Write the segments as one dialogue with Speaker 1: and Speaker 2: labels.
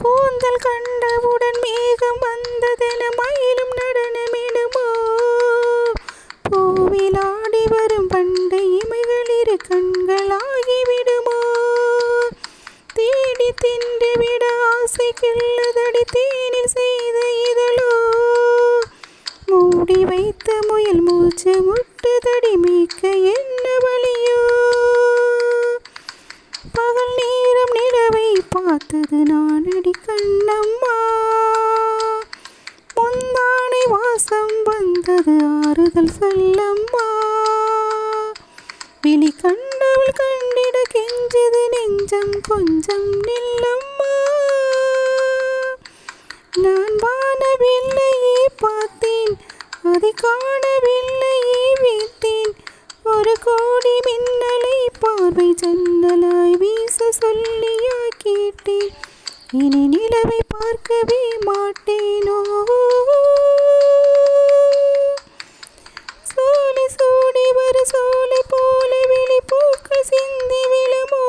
Speaker 1: கூந்தல் கண்டவுடன் மேகம் வந்ததென மயிலும் நடனமிடுமோ? பூவில் ஆடி வரும் பண்டை இமைகள் இரு கண்களாகிவிடுமோ? தேடி தின்று விட ஆசை கிள்ளதடி தேனில் செய்த இதழோ? மூடி வைத்த முயல் மூச்சு முட்டுதடி மீட்க என்ன வழியோ? பகல் நேரம் நிலவை பார்த்தது நானடி கண்ணம்மா, முந்தானை வாசம் வந்தது ஆறுதல் சொல்லம்மா. விழி கண்டவள் கண்டிட கெஞ்சது நெஞ்சம் கொஞ்சம் நில்லம்மா. நான் வானவில்லையே பார்த்தேன், அதை காணவில்லையே வீழ்த்தேன். ஒரு கோடி மின்னலை பார்வை ஜன்னலாய் வீச சொல்லியா கேட்டேன். இனி நிலவை பார்க்கவே மாட்டேனோ? சோலை சூடி வர சோலை போல விழி பூக்கள் சிந்தி விழுமோ?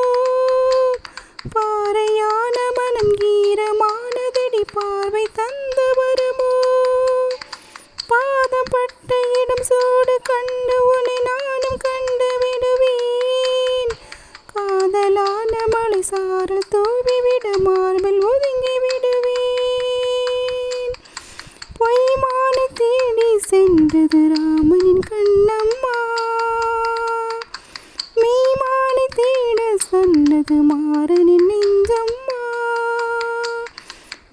Speaker 1: பாறையான மனம் ஈரமானதடி பார்வை தந்த வருமோ? பாதம் பட்ட இடம் சூடு கண்டு உன்னை நானும் கண்டு விடுவேன். காதலான மலை சாரல் தூவிவிட மார்பில் ஒதுங்கி விடுவேன். பொய்மானை தேடி சென்றது ராமனின் கண்ணம்மா, மெய்மானை தேட சொன்னது மாறனின் நெஞ்சம்மா.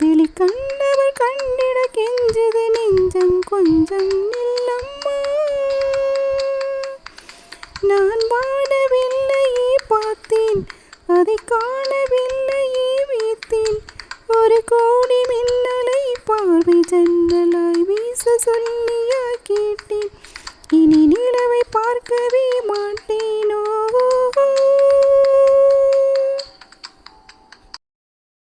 Speaker 1: விழி கண்டவர் கண்டிட கெஞ்சது நெஞ்சம் கொஞ்சம் நில்லம்மா. நான் வானவில்லையே பார்த்தேன், அதை காணவில்லையே வீழ்த்தேன். ஒரு கோடி மின்னலை பார்வை ஜன்னலாய் வீச சொல்லி